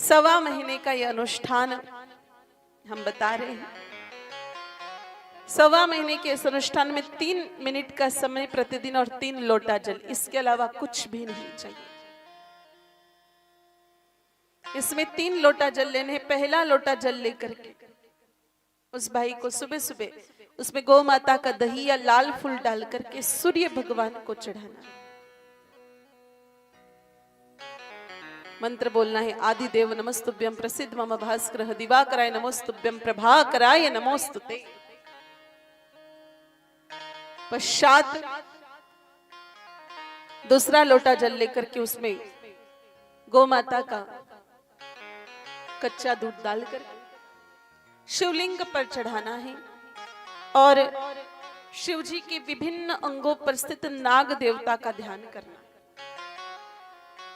सवा महीने का यह अनुष्ठान हम बता रहे हैं। सवा महीने के इस अनुष्ठान में 3 मिनट का समय प्रतिदिन और 3 लोटा जल, इसके अलावा कुछ भी नहीं चाहिए। इसमें 3 लोटा जल लेने। पहला लोटा जल लेकर के उस भाई को सुबह सुबह उसमें गौ माता का दही या लाल फूल डाल करके सूर्य भगवान को चढ़ाना। मंत्र बोलना है, आदिदेव नमस्तुभ्यं, प्रसिद्ध मम भास्कर दिवाकराय नमोस्तुभ्यं, प्रभाकराय नमोस्तुते। पश्चात दूसरा लोटा जल लेकर के उसमें गौ माता का कच्चा दूध डालकर शिवलिंग पर चढ़ाना है और शिव जी के विभिन्न अंगों पर स्थित नाग देवता का ध्यान करना,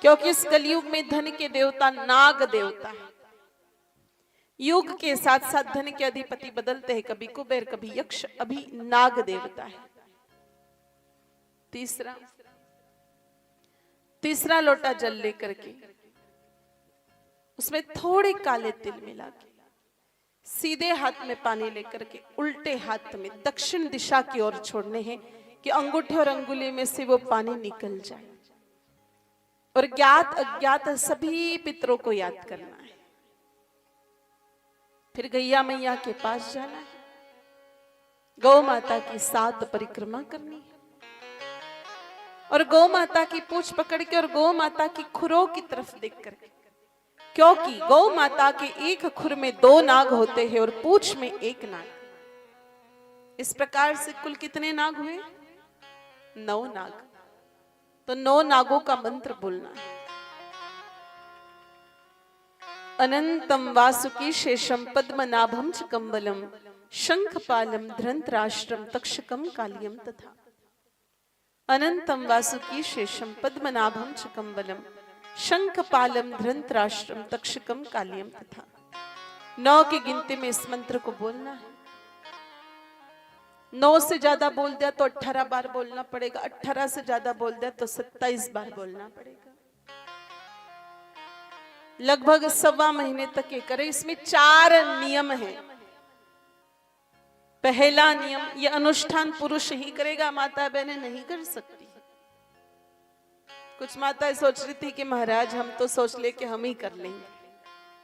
क्योंकि इस कलयुग में धन के देवता नाग देवता है। युग के साथ साथ धन के अधिपति बदलते हैं, कभी कुबेर कभी यक्ष, अभी नाग देवता है। तीसरा लोटा जल लेकर के उसमें थोड़े काले तिल मिला के सीधे हाथ में पानी लेकर के उल्टे हाथ में दक्षिण दिशा की ओर छोड़ने हैं कि अंगूठे और अंगुली में से वो पानी निकल जाए। और ज्ञात अज्ञात सभी पितरों को याद करना है। फिर गैया मैया के पास जाना है, गौ माता की 7 परिक्रमा करनी है और गौ माता की पूंछ पकड़ के और गौ माता की खुरों की तरफ देख करके, क्योंकि गौ माता के एक खुर में 2 नाग होते हैं और पूंछ में 1 नाग। इस प्रकार से कुल कितने नाग हुए? 9 नाग। तो 9 नागों का मंत्र बोलना है। अनंतम वासुकी शेषम पद्मनाभम च कंबलम शंखपालम धृतराष्ट्रम तक्षकम कालियम तथा। अनंतम वासुकी शेषम पद्मनाभम च कंबलम शंखपालम धृतराष्ट्रम तक्षकम कालियम तथा। 9 की गिनती में इस मंत्र को बोलना है। 9 से ज्यादा बोल दिया तो 18 बार बोलना पड़ेगा, 18 से ज्यादा बोल दिया तो 27 बार बोलना पड़ेगा। लगभग सवा महीने तक ये करें। इसमें 4 नियम हैं। पहला नियम, ये अनुष्ठान पुरुष ही करेगा, माता बहनें नहीं कर सकती। कुछ माताएं सोच रही थी कि महाराज हम तो सोच ले कि हम ही कर लेंगे।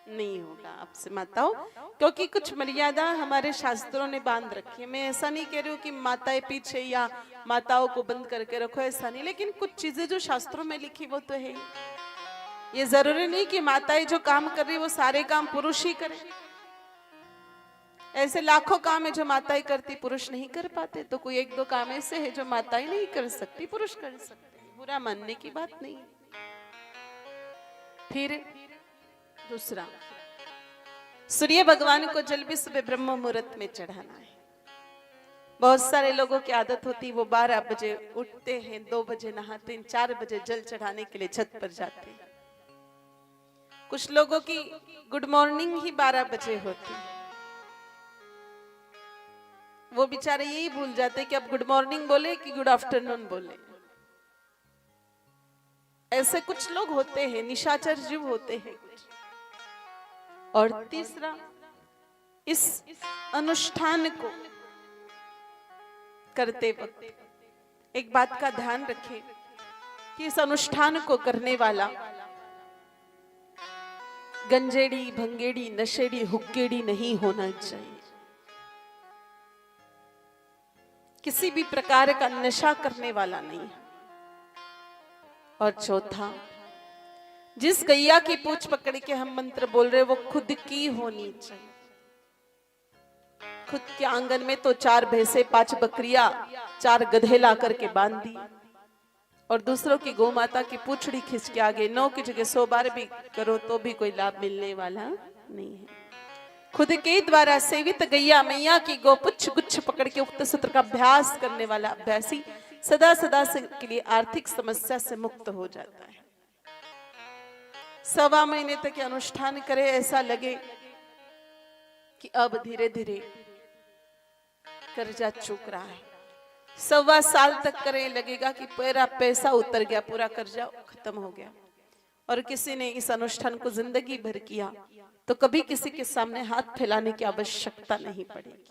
नहीं होगा आपसे माताओं, क्योंकि कुछ मर्यादा हमारे शास्त्रों ने बांध रखी है। मैं ऐसा नहीं कह रही हूँ कि माताएं पीछे या माताओं को बंद करके रखो, ऐसा नहीं, लेकिन कुछ चीजें जो शास्त्रों में लिखी वो तो है। ये जरूरी नहीं कि माताएं जो काम कर रही वो सारे काम पुरुष ही करें। ऐसे लाखों काम है जो माताएं करती पुरुष नहीं कर पाते, तो कोई 1-2 काम ऐसे है जो माताएं नहीं कर सकती पुरुष कर सकते, बुरा मानने की बात नहीं। फिर दूसरा, सूर्य भगवान को जल भी सुबह ब्रह्म मुहूर्त में चढ़ाना है। बहुत सारे लोगों की आदत होती है वो 12 बजे उठते हैं, 2 बजे नहाते हैं, 4 बजे जल चढ़ाने के लिए छत पर जाते हैं। कुछ लोगों की गुड मॉर्निंग ही 12 बजे होती है। वो बेचारे यही भूल जाते कि अब गुड मॉर्निंग बोले कि गुड आफ्टरनून बोले। ऐसे कुछ लोग होते हैं, निशाचर जीव होते हैं कुछ। और तीसरा, इस अनुष्ठान को करते वक्त एक बात का ध्यान रखें कि इस अनुष्ठान को करने वाला गंजेड़ी, भंगेड़ी, नशेड़ी, हुक्केड़ी नहीं होना चाहिए। किसी भी प्रकार का नशा करने वाला नहीं। और चौथा, जिस गैया की पूंछ पकड़ के हम मंत्र बोल रहे वो खुद की होनी चाहिए। खुद के आंगन में तो 4 भैंसे, 5 बकरियां, 4 गधे ला करके बांध दी और दूसरों की गौ माता की पूंछड़ी खींच के आगे 9 की जगह 100 बार भी करो तो भी कोई लाभ मिलने वाला नहीं है। खुद के द्वारा सेवित गैया मैया की गोपुच्छ गुच्छ पकड़ के उक्त सूत्र का अभ्यास करने वाला अभ्यासी सदा सदा से के लिए आर्थिक समस्या से मुक्त हो जाता है। सवा महीने तक अनुष्ठान करे, ऐसा लगे कि अब धीरे धीरे कर्जा चूक रहा है। 1.25 साल तक करे, लगेगा कि पूरा पैसा उतर गया, पूरा कर्जा खत्म हो गया। और किसी ने इस अनुष्ठान को जिंदगी भर किया तो कभी किसी के सामने हाथ फैलाने की आवश्यकता नहीं पड़ेगी।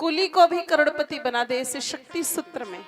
कुली को भी करोड़पति बना दे इस शक्ति सूत्र में